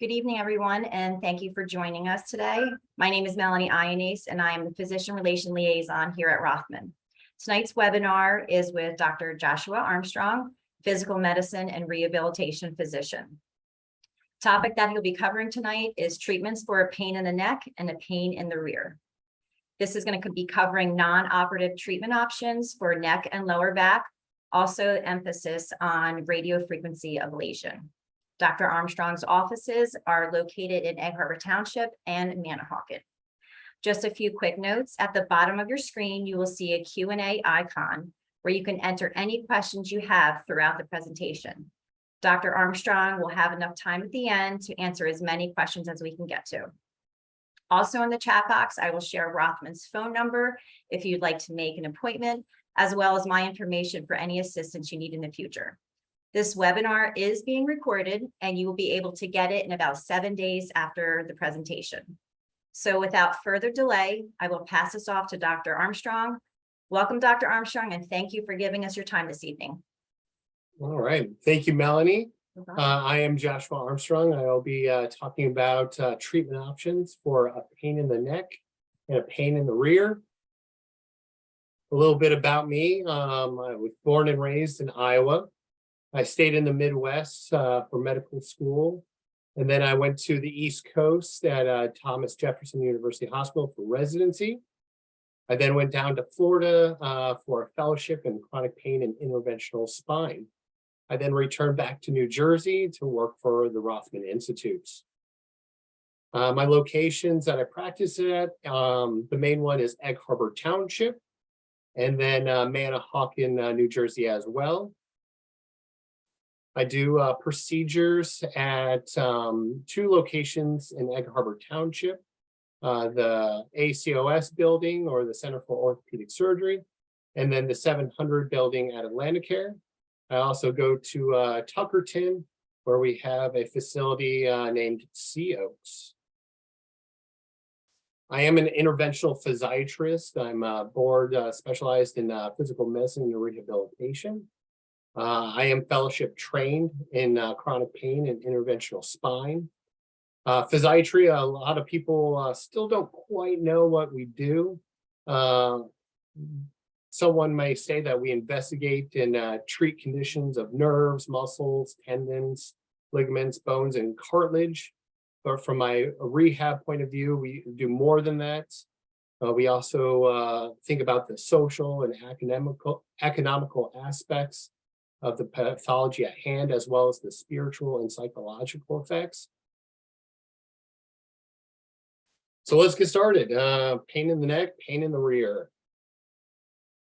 Good evening, everyone, and thank you for joining us today. My name is Melanie Ionase, and I am the Physician Relation Liaison here at Rothman. Tonight's webinar is with Dr. Joshua Armstrong, Physical Medicine and Rehabilitation Physician. Topic that he'll be covering tonight is treatments for a pain in the neck and a pain in the rear. This is going to be covering non-operative treatment options for neck and lower back, also emphasis on radiofrequency ablation. Dr. Armstrong's offices are located in Egg Harbor Township and Manahawkin. Just a few quick notes. At the bottom of your screen, you will see a Q&A icon where you can enter any questions you have throughout the presentation. Dr. Armstrong will have enough time at the end to answer as many questions as we can get to. Also in the chat box, I will share Rothman's phone number if you'd like to make an appointment, as well as my information for any assistance you need in the future. This webinar is being recorded and you will be able to get it in about 7 days after the presentation. So without further delay, I will pass this off to Dr. Armstrong. Welcome, Dr. Armstrong, and thank you for giving us your time this evening. All right. Thank you, Melanie. I am Joshua Armstrong. I'll be talking about treatment options for a pain in the neck and a pain in the rear. A little bit about me. I was born and raised in Iowa. I stayed in the Midwest for medical school, and then I went to the East Coast at Thomas Jefferson University Hospital for residency. I then went down to Florida for a fellowship in chronic pain and interventional spine. I then returned back to New Jersey to work for the Rothman Institutes. My locations that I practice at, the main one is Egg Harbor Township, and then Manahawkin, New Jersey as well. I do procedures at 2 locations in Egg Harbor Township, the ACOS building or the Center for Orthopaedic Surgery, and then the 700 building at Atlanticare. I also go to Tuckerton, where we have a facility named Sea Oaks. I am an interventional physiatrist. I'm board specialized in physical medicine and rehabilitation. I am fellowship trained in chronic pain and interventional spine. Physiatry, a lot of people still don't quite know what we do. Someone may say that we investigate and treat conditions of nerves, muscles, tendons, ligaments, bones, and cartilage. But from my rehab point of view, we do more than that. We also think about the social and economical aspects of the pathology at hand, as well as the spiritual and psychological effects. So let's get started. Pain in the neck, pain in the rear.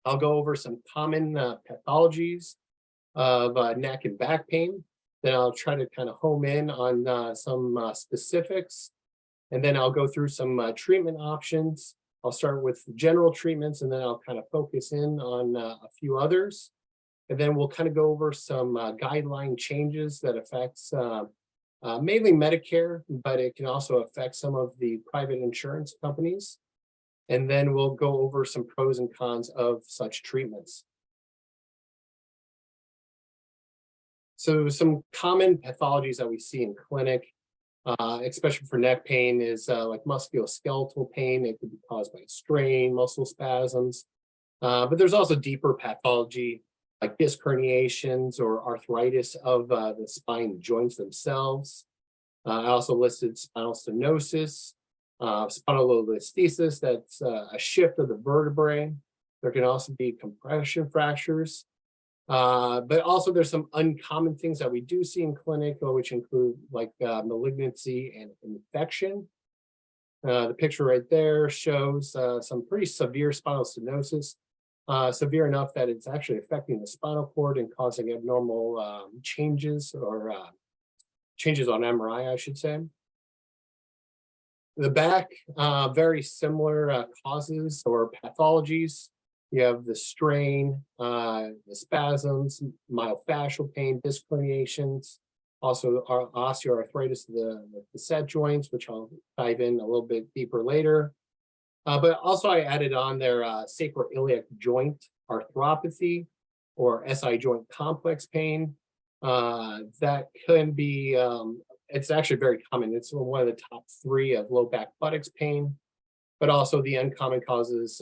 I'll go over some common pathologies of neck and back pain. Then I'll try to kind of home in on some specifics. And then I'll go through some treatment options. I'll start with general treatments, and then I'll kind of focus in on a few others. And then we'll kind of go over some guideline changes that affects mainly Medicare, but it can also affect some of the private insurance companies. And then we'll go over some pros and cons of such treatments. So some common pathologies that we see in clinic, especially for neck pain, is like musculoskeletal pain. It could be caused by strain, muscle spasms, but there's also deeper pathology like disc herniations or arthritis of the spine joints themselves. I also listed spinal stenosis, spondylolisthesis, that's a shift of the vertebrae. There can also be compression fractures. But also there's some uncommon things that we do see in clinic, which include like malignancy and infection. The picture right there shows some pretty severe spinal stenosis. Severe enough that it's actually affecting the spinal cord and causing abnormal changes or changes on MRI, I should say. The back, very similar causes or pathologies. You have the strain, the spasms, myofascial pain, disc herniations, also osteoarthritis of the facet joints, which I'll dive in a little bit deeper later. But also I added on there sacroiliac joint arthropathy or SI joint complex pain. That can be it's actually very common. It's one of the top 3 of low back buttocks pain, but also the uncommon causes,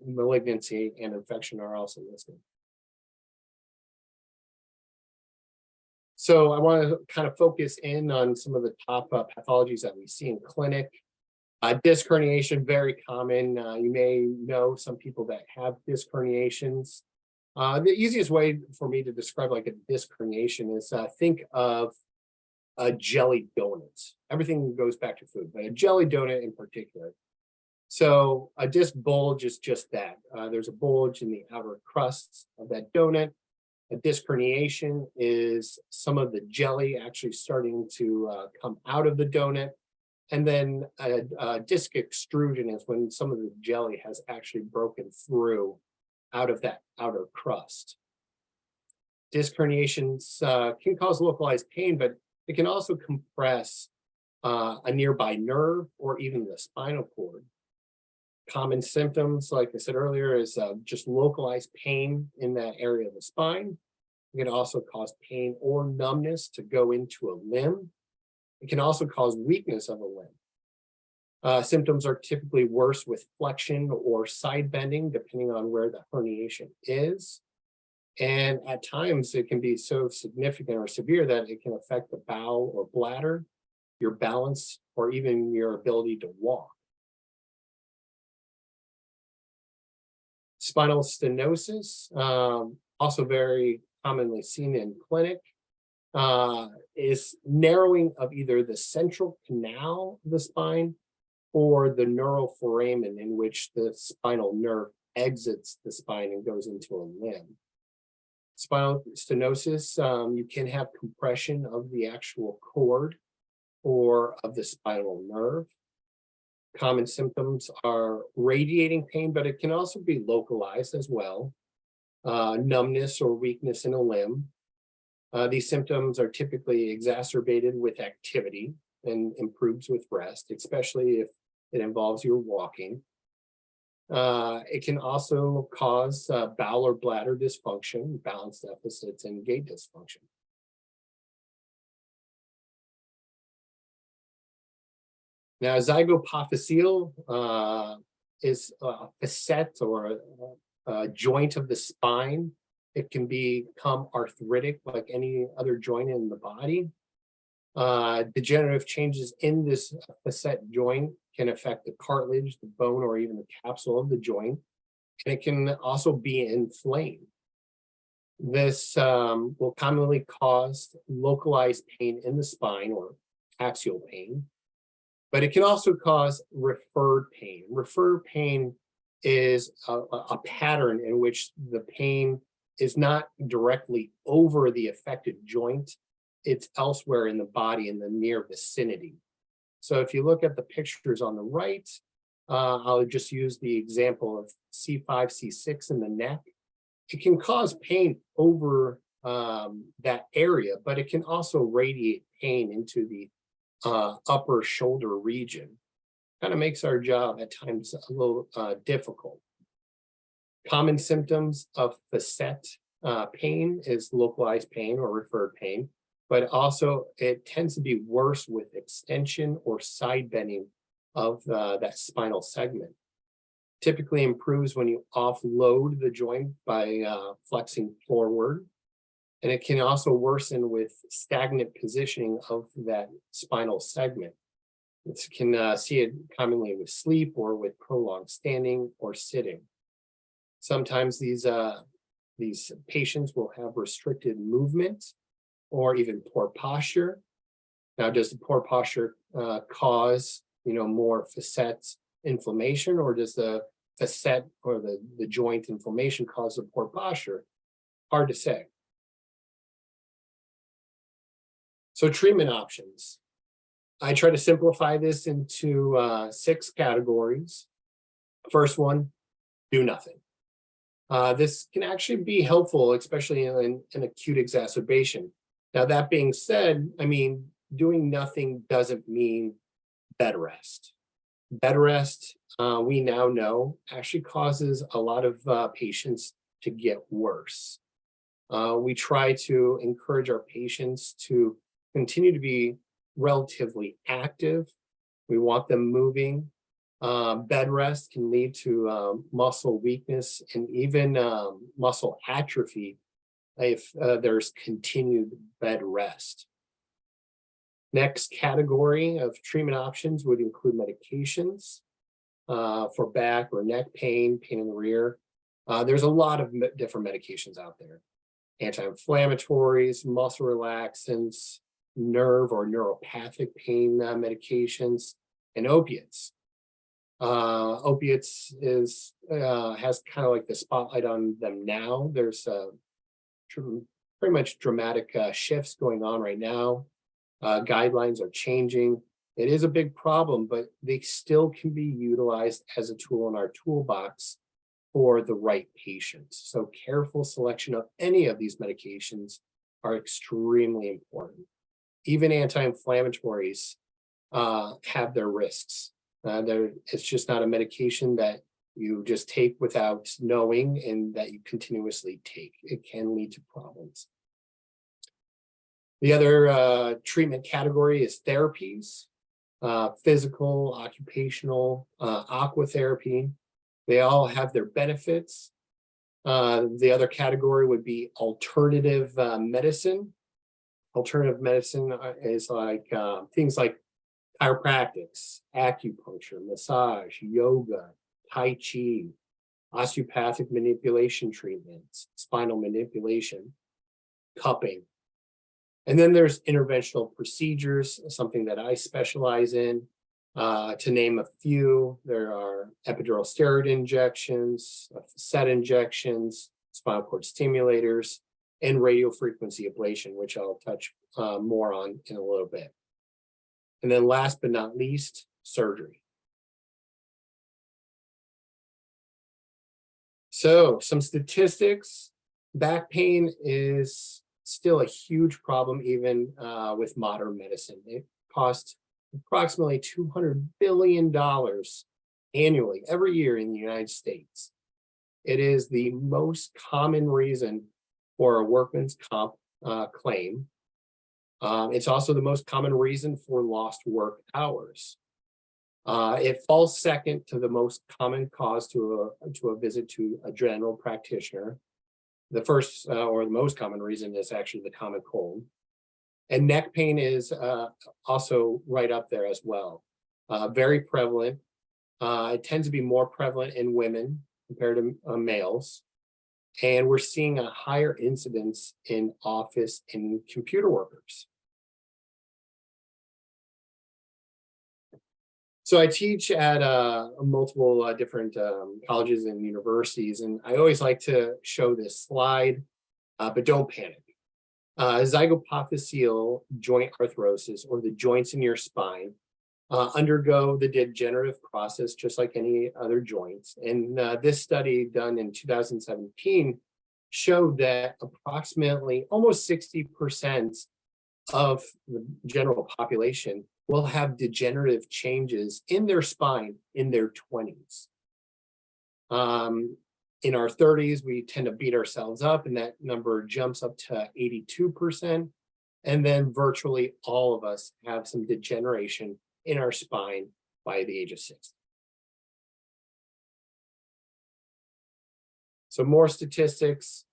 malignancy and infection are also listed. So I want to kind of focus in on some of the top pathologies that we see in clinic. Disc herniation, very common. You may know some people that have disc herniations. The easiest way for me to describe like a disc herniation is think of a jelly donut. Everything goes back to food, but a jelly donut in particular. So a disc bulge is just that. There's a bulge in the outer crust of that donut. A disc herniation is some of the jelly actually starting to come out of the donut. And then a disc extrusion is when some of the jelly has actually broken through out of that outer crust. Disc herniations can cause localized pain, but it can also compress a nearby nerve or even the spinal cord. Common symptoms, like I said earlier, is just localized pain in that area of the spine. It can also cause pain or numbness to go into a limb. It can also cause weakness of a limb. Symptoms are typically worse with flexion or side bending, depending on where the herniation is. And at times, it can be so significant or severe that it can affect the bowel or bladder, your balance, or even your ability to walk. Spinal stenosis, also very commonly seen in clinic, is narrowing of either the central canal of the spine or the neural foramen in which the spinal nerve exits the spine and goes into a limb. Spinal stenosis, you can have compression of the actual cord or of the spinal nerve. Common symptoms are radiating pain, but it can also be localized as well. Numbness or weakness in a limb. These symptoms are typically exacerbated with activity and improves with rest, especially if it involves your walking. It can also cause bowel or bladder dysfunction, balance deficits, and gait dysfunction. Now, Zygopaphyseal is a facet or a joint of the spine. It can become arthritic like any other joint in the body. Degenerative changes in this facet joint can affect the cartilage, the bone, or even the capsule of the joint. And it can also be inflamed. This will commonly cause localized pain in the spine or axial pain, but it can also cause referred pain. Referred pain is a pattern in which the pain is not directly over the affected joint, it's elsewhere in the body in the near vicinity. So if you look at the pictures on the right, I'll just use the example of C5, C6 in the neck. It can cause pain over that area, but it can also radiate pain into the upper shoulder region. Kind of makes our job at times a little difficult. Common symptoms of facet pain is localized pain or referred pain, but also it tends to be worse with extension or side bending of that spinal segment. Typically improves when you offload the joint by flexing forward. And it can also worsen with stagnant positioning of that spinal segment. You can see it commonly with sleep or with prolonged standing or sitting. Sometimes these patients will have restricted movement or even poor posture. Now, does the poor posture cause more facet inflammation, or does the facet or the joint inflammation cause the poor posture? Hard to say. So treatment options. I try to simplify this into 6 categories. First one, do nothing. This can actually be helpful, especially in an acute exacerbation. Now, that being said, doing nothing doesn't mean bed rest. Bed rest, we now know, actually causes a lot of patients to get worse. We try to encourage our patients to continue to be relatively active. We want them moving. Bed rest can lead to muscle weakness and even muscle atrophy if there's continued bed rest. Next category of treatment options would include medications for back or neck pain, pain in the rear. There's a lot of different medications out there. Anti-inflammatories, muscle relaxants, nerve or neuropathic pain medications, and opiates. Opiates has kind of like the spotlight on them now. There's pretty much dramatic shifts going on right now. Guidelines are changing. It is a big problem, but they still can be utilized as a tool in our toolbox for the right patients. So careful selection of any of these medications are extremely important. Even anti-inflammatories have their risks. It's just not a medication that you just take without knowing and that you continuously take. It can lead to problems. The other treatment category is therapies, physical, occupational, aquatherapy. They all have their benefits. The other category would be alternative medicine. Alternative medicine is like things like chiropractics, acupuncture, massage, yoga, tai chi, osteopathic manipulation treatments, spinal manipulation, cupping. And then there's interventional procedures, something that I specialize in. To name a few, there are epidural steroid injections, Facet injections, spinal cord stimulators, and radiofrequency ablation, which I'll touch more on in a little bit. And then last but not least, surgery. So some statistics. Back pain is still a huge problem even with modern medicine. It costs approximately $200 billion annually every year in the United States. It is the most common reason for a workman's comp claim. It's also the most common reason for lost work hours. It falls second to the most common cause to a visit to a general practitioner. The first or the most common reason is actually the common cold. And neck pain is also right up there as well. Very prevalent. It tends to be more prevalent in women compared to males. And we're seeing a higher incidence in office and computer workers. So I teach at multiple different colleges and universities, and I always like to show this slide, but don't panic. Zygopaphyseal joint arthrosis, or the joints in your spine, undergo the degenerative process just like any other joints. And this study done in 2017 showed that approximately almost 60% of the general population will have degenerative changes in their spine in their 20s. In our 30s, we tend to beat ourselves up, and that number jumps up to 82%. And then virtually all of us have some degeneration in our spine by the age of 60. So more statistics.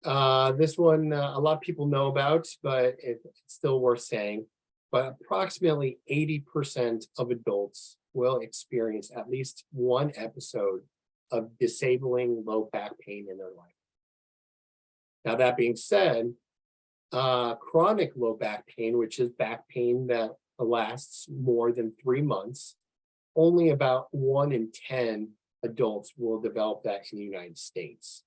This one, a lot of people know about, but it's still worth saying. But approximately 80% of adults will experience at least one episode of disabling low back pain in their life. Now, that being said, chronic low back pain, which is back pain that lasts more than 3 months, only about 1 in 10 adults will develop that in the United States.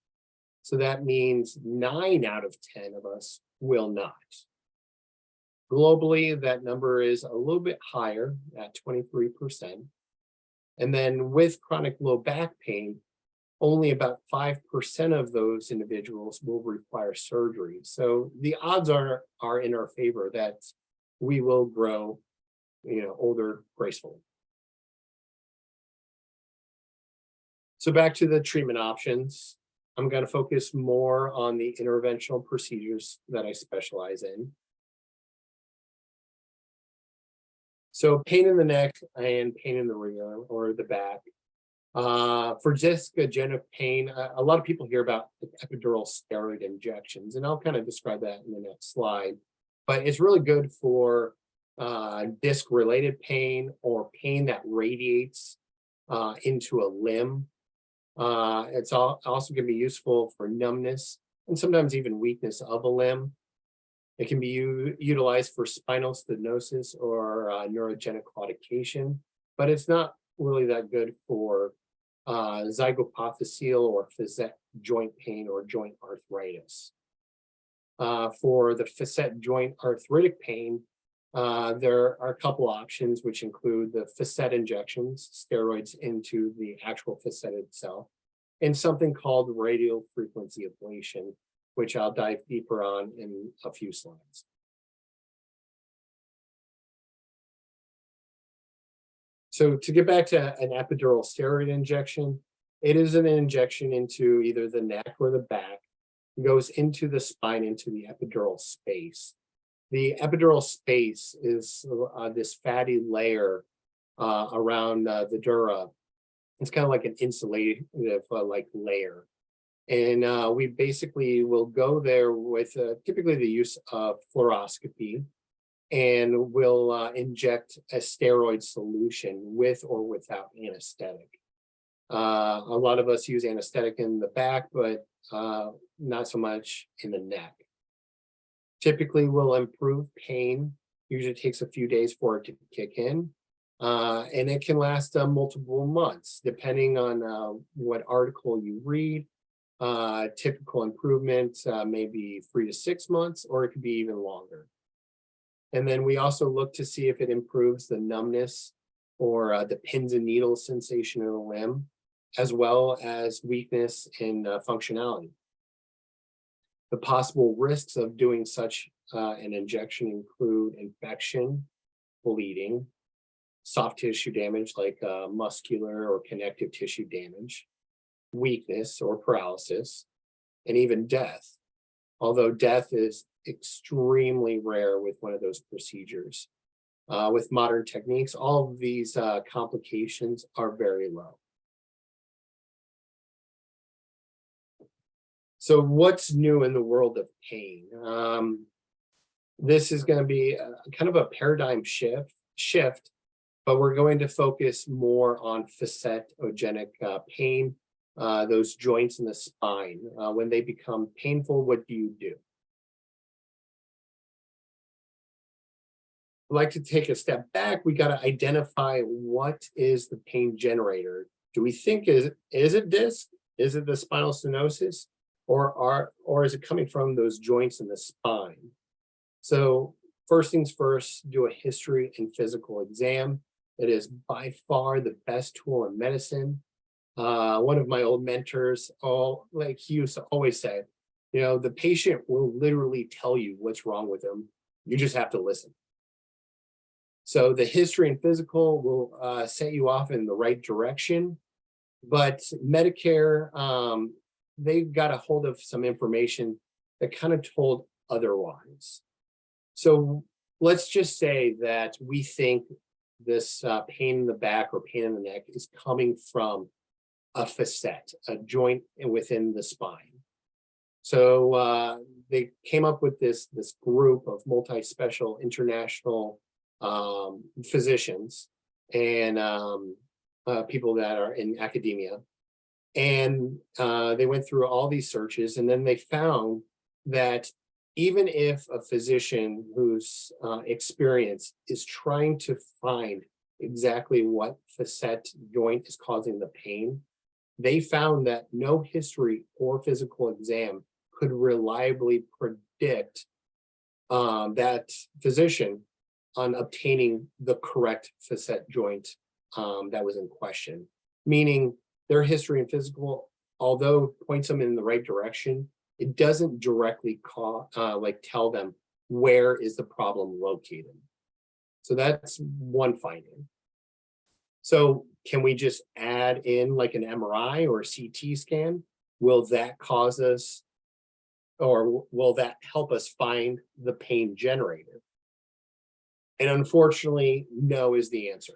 So that means 9 out of 10 of us will not. Globally, that number is a little bit higher at 23%. And then with chronic low back pain, only about 5% of those individuals will require surgery. So the odds are in our favor that we will grow, older gracefully. So back to the treatment options. I'm going to focus more on the interventional procedures that I specialize in. So pain in the neck and pain in the rear or the back. For discogenic pain, a lot of people hear about the epidural steroid injections, and I'll kind of describe that in the next slide. But it's really good for disc-related pain or pain that radiates into a limb. It's also can be useful for numbness and sometimes even weakness of a limb. It can be utilized for spinal stenosis or neurogenic claudication, but it's not really that good for Zygopaphyseal or Facet joint pain or joint arthritis. For the Facet joint arthritic pain, there are a couple options, which include the Facet injections, steroids into the actual facet itself, and something called Radiofrequency Ablation, which I'll dive deeper on in a few slides. So to get back to an epidural steroid injection, it is an injection into either the neck or the back. It goes into the spine, into the epidural space. The epidural space is this fatty layer around the dura. It's kind of like an insulative like layer. And we basically will go there with typically the use of fluoroscopy, and we'll inject a steroid solution with or without anesthetic. A lot of us use anesthetic in the back, but not so much in the neck. Typically, we'll improve pain. Usually takes a few days for it to kick in. And it can last multiple months, depending on what article you read. Typical improvement maybe 3 to 6 months, or it could be even longer. And then we also look to see if it improves the numbness or the pins and needles sensation in the limb, as well as weakness and functionality. The possible risks of doing such an injection include infection, bleeding, soft tissue damage like muscular or connective tissue damage, weakness or paralysis, and even death. Although death is extremely rare with one of those procedures. With modern techniques, all of these complications are very low. So what's new in the world of pain? This is going to be kind of a paradigm shift, but we're going to focus more on facetogenic pain, those joints in the spine. When they become painful, what do you do? I'd like to take a step back. We got to identify what is the pain generator. Do we think is it disc? Is it the spinal stenosis? Or is it coming from those joints in the spine? So first things first, do a history and physical exam. It is by far the best tool in medicine. One of my old mentors, he used to always say, the patient will literally tell you what's wrong with them. You just have to listen. So the history and physical will set you off in the right direction. But Medicare, they got a hold of some information that kind of told otherwise. So let's just say that we think this pain in the back or pain in the neck is coming from a facet, a joint within the spine. So they came up with this group of multi-special international physicians and people that are in academia. And they went through all these searches, and then they found that even if a physician who's experienced is trying to find exactly what facet joint is causing the pain, they found that no history or physical exam could reliably predict that physician on obtaining the correct facet joint that was in question. Meaning their history and physical, although points them in the right direction, it doesn't directly tell them where is the problem located. So that's one finding. So can we just add in like an MRI or a CT scan? Will that cause us, or will that help us find the pain generator? And unfortunately, no is the answer.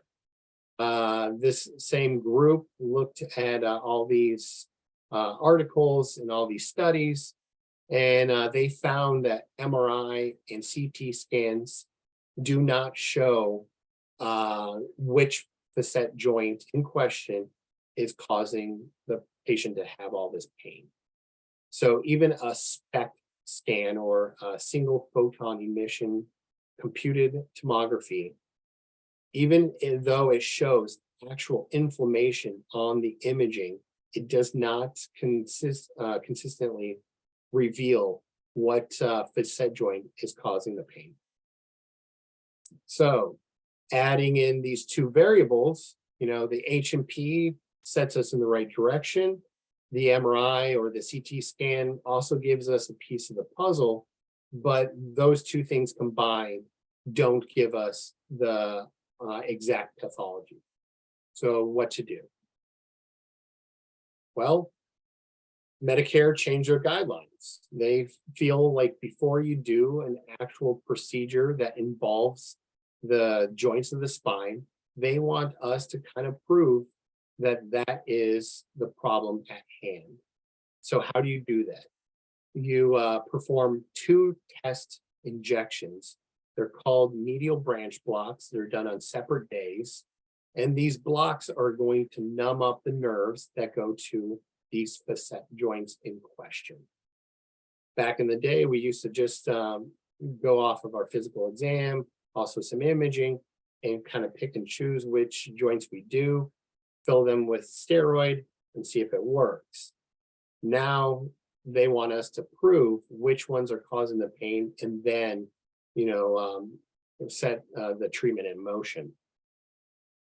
This same group looked at all these articles and all these studies, and they found that MRI and CT scans do not show which facet joint in question is causing the patient to have all this pain. So even a SPECT scan or a single photon emission computed tomography, even though it shows actual inflammation on the imaging, it does not consistently reveal what facet joint is causing the pain. So adding in these two variables, the H&P sets us in the right direction. The MRI or the CT scan also gives us a piece of the puzzle, but those two things combined don't give us the exact pathology. So what to do? Well, Medicare changed their guidelines. They feel like before you do an actual procedure that involves the joints of the spine, they want us to kind of prove that that is the problem at hand. So how do you do that? You perform two test injections. They're called medial branch blocks. They're done on separate days. And these blocks are going to numb up the nerves that go to these facet joints in question. Back in the day, we used to just go off of our physical exam, also some imaging, and kind of pick and choose which joints we do, fill them with steroid, and see if it works. Now they want us to prove which ones are causing the pain, and then, set the treatment in motion.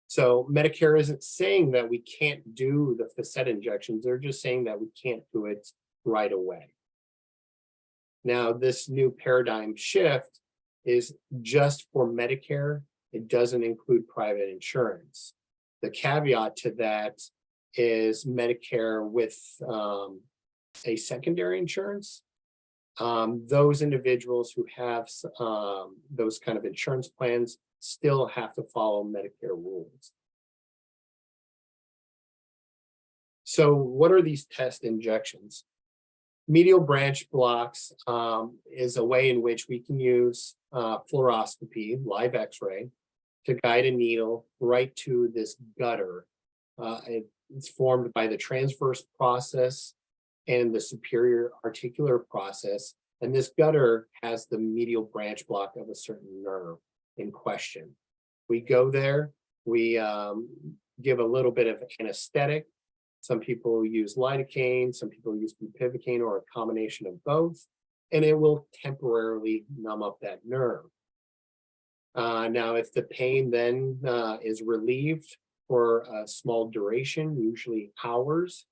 So Medicare isn't saying that we can't do the facet injections. They're just saying that we can't do it right away. Now, this new paradigm shift is just for Medicare. It doesn't include private insurance. The caveat to that is Medicare with a secondary insurance. Those individuals who have those kind of insurance plans still have to follow Medicare rules. So what are these test injections? Medial branch blocks is a way in which we can use fluoroscopy, live x-ray, to guide a needle right to this gutter. It's formed by the transverse process and the superior articular process. And this gutter has the medial branch block of a certain nerve in question. We go there, we give a little bit of anesthetic. Some people use lidocaine, some people use bupivacaine, or a combination of both, and it will temporarily numb up that nerve. Now, if the pain then is relieved for a small duration, usually hours,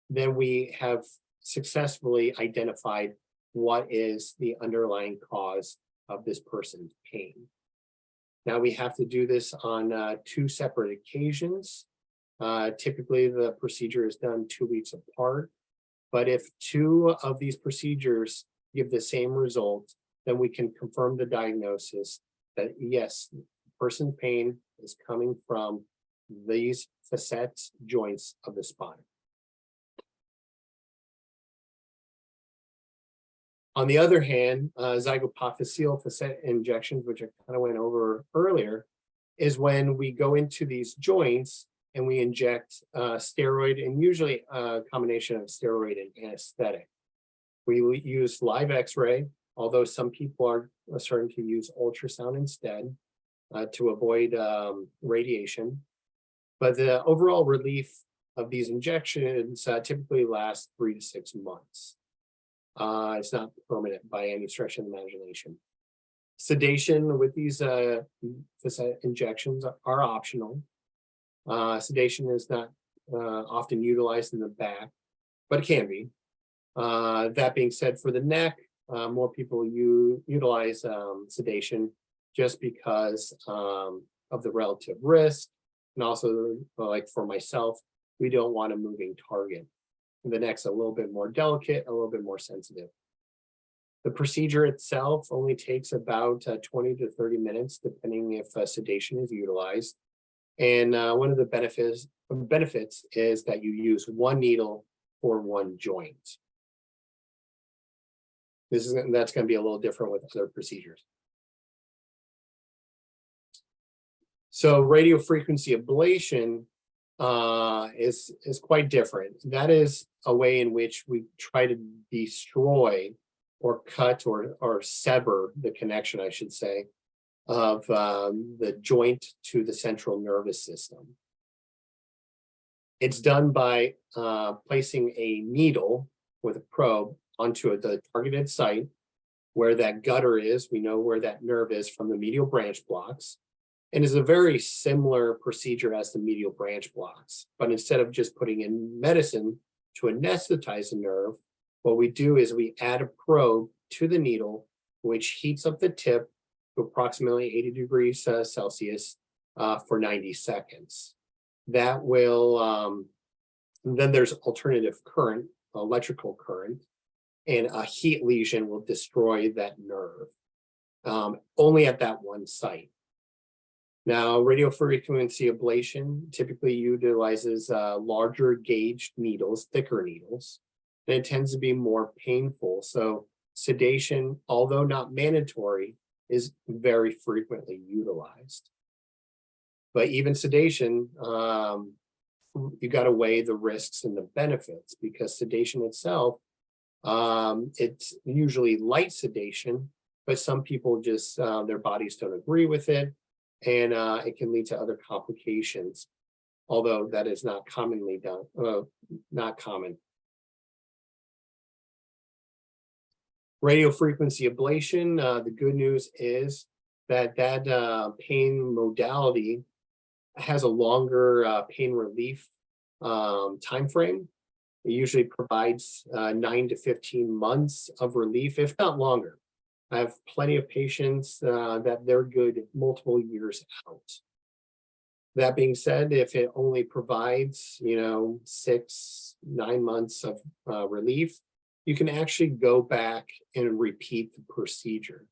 then we have successfully identified what is the underlying cause of this person's pain. Now, we have to do this on two separate occasions. Typically, the procedure is done 2 weeks apart. But if two of these procedures give the same result, then we can confirm the diagnosis that yes, the person's pain is coming from these facet joints of the spine. On the other hand, Zygopaphyseal facet injections, which I kind of went over earlier, is when we go into these joints and we inject steroid, and usually a combination of steroid and anesthetic. We use live x-ray, although some people are starting to use ultrasound instead to avoid radiation. But the overall relief of these injections typically lasts 3 to 6 months. It's not permanent by any stretch of the imagination. Sedation with these facet injections are optional. Sedation is not often utilized in the back, but it can be. That being said, for the neck, more people utilize sedation just because of the relative risk. And also, like for myself, we don't want a moving target. The neck's a little bit more delicate, a little bit more sensitive. The procedure itself only takes about 20 to 30 minutes, depending if sedation is utilized. And one of the benefits is that you use one needle for one joint. That's going to be a little different with other procedures. So radiofrequency ablation is quite different. That is a way in which we try to destroy or cut or sever the connection, I should say, of the joint to the central nervous system. It's done by placing a needle with a probe onto the targeted site where that gutter is. We know where that nerve is from the medial branch blocks, and is a very similar procedure as the medial branch blocks. But instead of just putting in medicine to anesthetize the nerve, what we do is we add a probe to the needle, which heats up the tip to approximately 80 degrees Celsius for 90 seconds. That will, then there's alternative current, electrical current, and a heat lesion will destroy that nerve, only at that one site. Now, radiofrequency ablation typically utilizes larger gauged needles, thicker needles, and it tends to be more painful. So sedation, although not mandatory, is very frequently utilized. But even sedation, you got to weigh the risks and the benefits, because sedation itself, it's usually light sedation, but some people just, their bodies don't agree with it, and it can lead to other complications, although that is not commonly done, not common. Radiofrequency ablation, the good news is that pain modality has a longer pain relief time frame. It usually provides 9 to 15 months of relief, if not longer. I have plenty of patients that they're good multiple years out. That being said, if it only provides, 6, 9 months of relief, you can actually go back and repeat the procedure,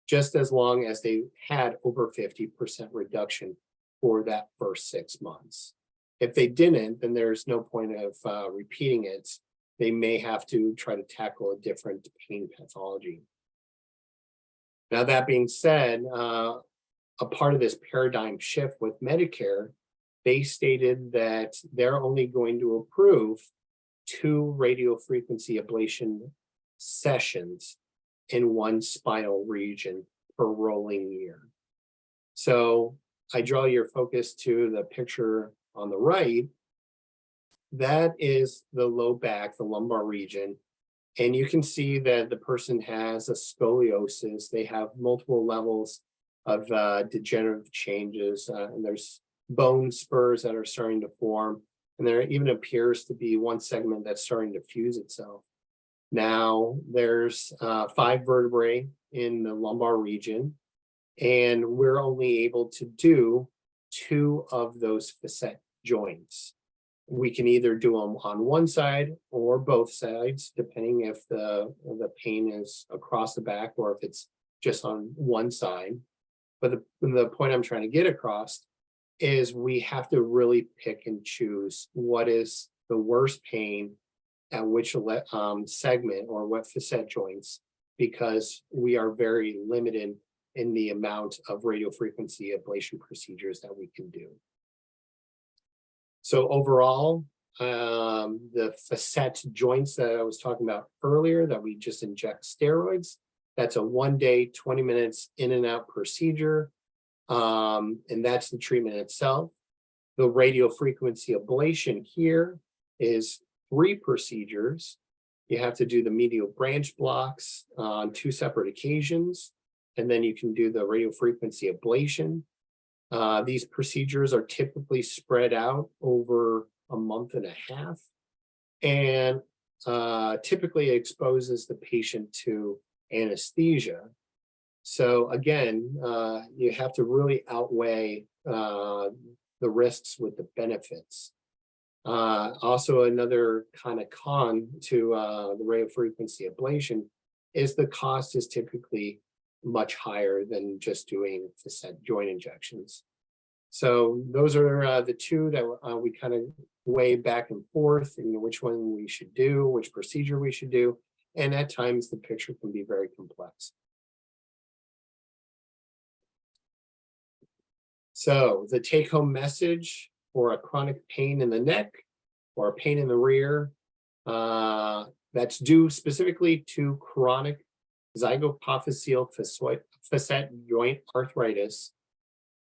just as long as they had over 50% reduction for that first 6 months. If they didn't, then there's no point of repeating it. They may have to try to tackle a different pain pathology. Now, that being said, a part of this paradigm shift with Medicare, they stated that they're only going to approve 2 radiofrequency ablation sessions in one spinal region per rolling year. So I draw your focus to the picture on the right. That is the low back, the lumbar region. And you can see that the person has a scoliosis. They have multiple levels of degenerative changes. And there's bone spurs that are starting to form. And there even appears to be one segment that's starting to fuse itself. Now, there's 5 vertebrae in the lumbar region, and we're only able to do 2 of those facet joints. We can either do them on one side or both sides, depending if the pain is across the back or if it's just on one side. But the point I'm trying to get across is we have to really pick and choose what is the worst pain at which segment or what facet joints, because we are very limited in the amount of radiofrequency ablation procedures that we can do. So overall, the facet joints that I was talking about earlier, that we just inject steroids, that's a 1 day, 20 minutes in and out procedure. And that's the treatment itself. The radiofrequency ablation here is 3 procedures. You have to do the medial branch blocks on 2 separate occasions, and then you can do the radiofrequency ablation. These procedures are typically spread out over a month and a half, and typically exposes the patient to anesthesia. So again, you have to really outweigh the risks with the benefits. Also, another kind of con to the radiofrequency ablation is the cost is typically much higher than just doing facet joint injections. So those are the two that we kind of weigh back and forth, which one we should do, which procedure we should do. And at times the picture can be very complex. So the take-home message for a chronic pain in the neck or a pain in the rear, that's due specifically to chronic Zygopaphyseal facet joint arthritis.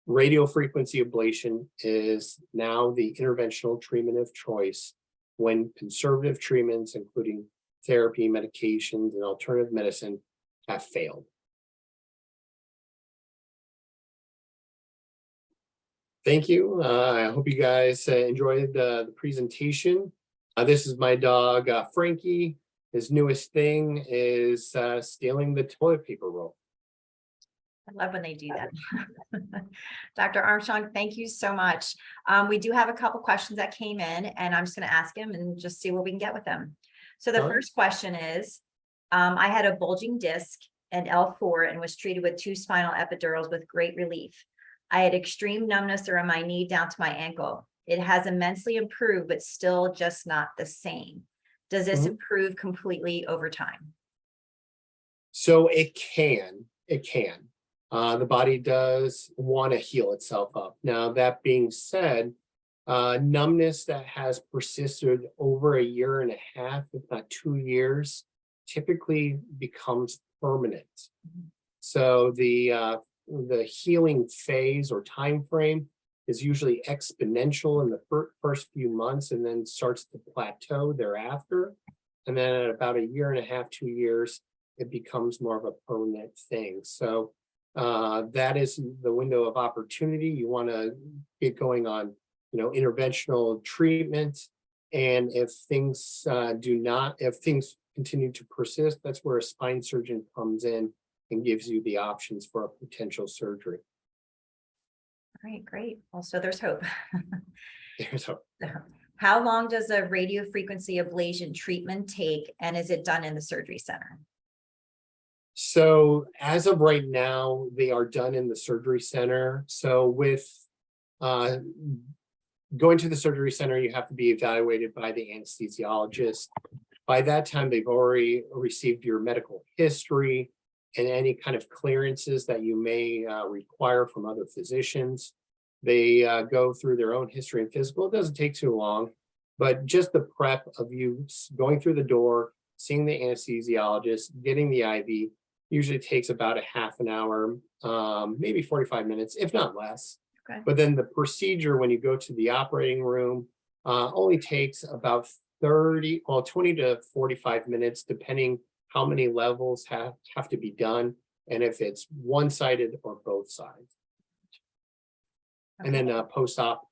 Radiofrequency ablation is now the interventional treatment of choice when conservative treatments, including therapy, medications, and alternative medicine, have failed. Thank you. I hope you guys enjoyed the presentation. This is my dog, Frankie. His newest thing is stealing the toilet paper roll. I love when they do that. Dr. Armstrong, thank you so much. We do have a couple questions that came in, and I'm just going to ask him and just see what we can get with them. So the first question is, I had a bulging disc and L4 and was treated with 2 spinal epidurals with great relief. I had extreme numbness around my knee down to my ankle. It has immensely improved, but still just not the same. Does this improve completely over time? So it can. The body does want to heal itself up. Now, that being said, numbness that has persisted over a year and a half, if not 2 years, typically becomes permanent. So the healing phase or time frame is usually exponential in the first few months and then starts to plateau thereafter. And then at about a year and a half, 2 years, it becomes more of a permanent thing. So that is the window of opportunity. You want to get going on, interventional treatment. And if things if things continue to persist, that's where a spine surgeon comes in and gives you the options for a potential surgery. All right, great. Also, there's hope. There's hope. How long does a radiofrequency ablation treatment take, and is it done in the surgery center? So as of right now, they are done in the surgery center. So with going to the surgery center, you have to be evaluated by the anesthesiologist. By that time, they've already received your medical history and any kind of clearances that you may require from other physicians. They go through their own history and physical. It doesn't take too long, but just the prep of you going through the door, seeing the anesthesiologist, getting the IV, usually takes about a half an hour, maybe 45 minutes, if not less. Okay. But then the procedure, when you go to the operating room, only takes about 20 to 45 minutes, depending how many levels have to be done, and if it's one-sided or both sides. Okay. And then post-op,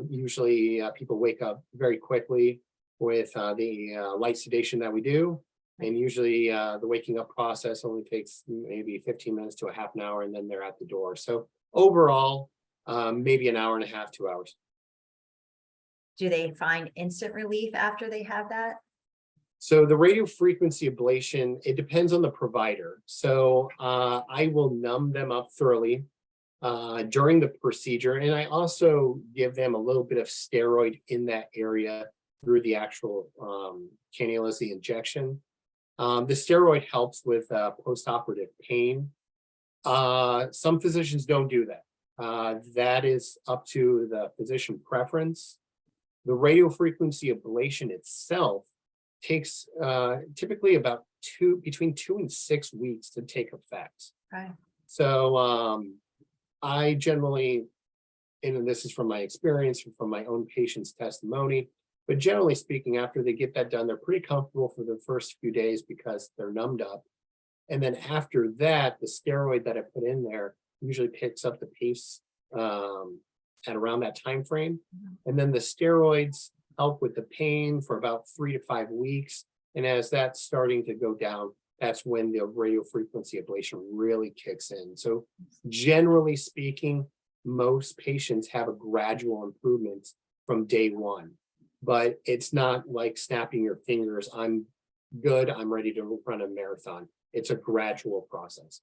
usually people wake up very quickly with the light sedation that we do. And usually the waking up process only takes maybe 15 minutes to a half an hour, and then they're at the door. So overall, maybe an hour and a half, 2 hours. Do they find instant relief after they have that? So the radiofrequency ablation, it depends on the provider. So I will numb them up thoroughly during the procedure. And I also give them a little bit of steroid in that area through the actual cannulas, the injection. The steroid helps with post-operative pain. Some physicians don't do that. That is up to the physician preference. The radiofrequency ablation itself takes typically about between 2 and 6 weeks to take effect. Okay. So I generally, and this is from my experience and from my own patient's testimony, but generally speaking, after they get that done, they're pretty comfortable for the first few days because they're numbed up. And then after that, the steroid that I put in there usually picks up the pace at around that time frame. And then the steroids help with the pain for about 3 to 5 weeks. And as that's starting to go down, that's when the radiofrequency ablation really kicks in. So generally speaking, most patients have a gradual improvement from day one, but it's not like snapping your fingers. I'm good, I'm ready to run a marathon. It's a gradual process.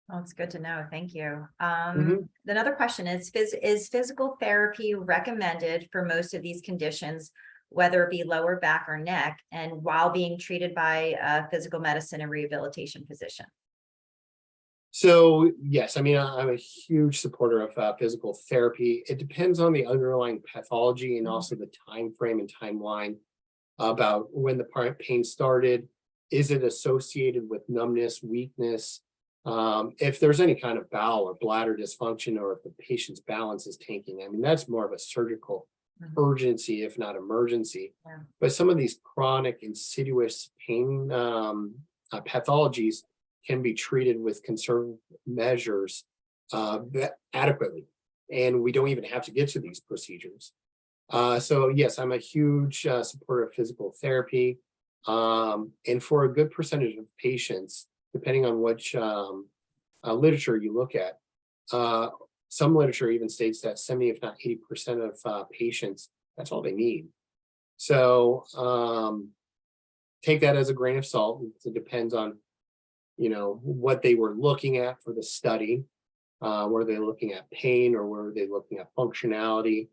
Well, it's good to know. Thank you. Mhm. Another question is physical therapy recommended for most of these conditions, whether it be lower back or neck, and while being treated by a physical medicine and rehabilitation physician? So yes, I mean, I'm a huge supporter of physical therapy. It depends on the underlying pathology and also the time frame and timeline about when the pain started. Is it associated with numbness, weakness? If there's any kind of bowel or bladder dysfunction, or if the patient's balance is tanking, I mean, that's more of a surgical Mhm. urgency, if not emergency. Yeah. But some of these chronic insidious pain pathologies can be treated with conservative measures adequately. And we don't even have to get to these procedures. So yes, I'm a huge supporter of physical therapy. And for a good percentage of patients, depending on which literature you look at, uh, some literature even states that 70, if not 80% of patients, that's all they need. So take that as a grain of salt. It depends on, what they were looking at for the study. Were they looking at pain, or were they looking at functionality?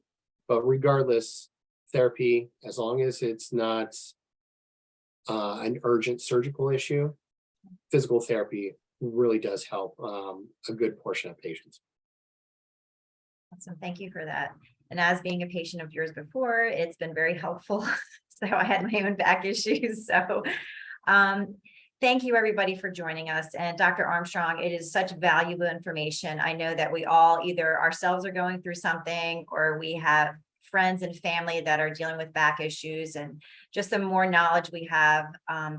But regardless, therapy, as long as it's not an urgent surgical issue, physical therapy really does help a good portion of patients. Awesome. Thank you for that. And as being a patient of yours before, it's been very helpful. So I had my own back issues. So thank you everybody for joining us. And Dr. Armstrong, it is such valuable information. I know that we all either ourselves are going through something, or we have friends and family that are dealing with back issues, and just the more knowledge we have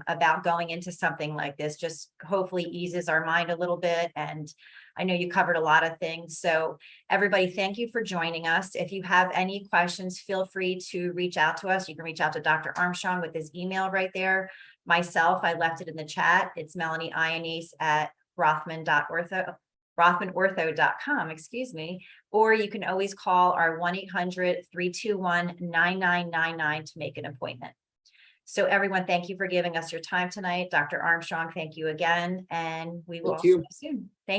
about going into something like this just hopefully eases our mind a little bit. And I know you covered a lot of things. So everybody, thank you for joining us. If you have any questions, feel free to reach out to us. You can reach out to Dr. Armstrong with his email right there. Myself, I left it in the chat. It's Melanie Ionese at rothmanortho.com, excuse me. Or you can always call our 1-800-321-9999 to make an appointment. So everyone, thank you for giving us your time tonight. Dr. Armstrong, thank you again. And we will Thank see you. you soon. Thank you.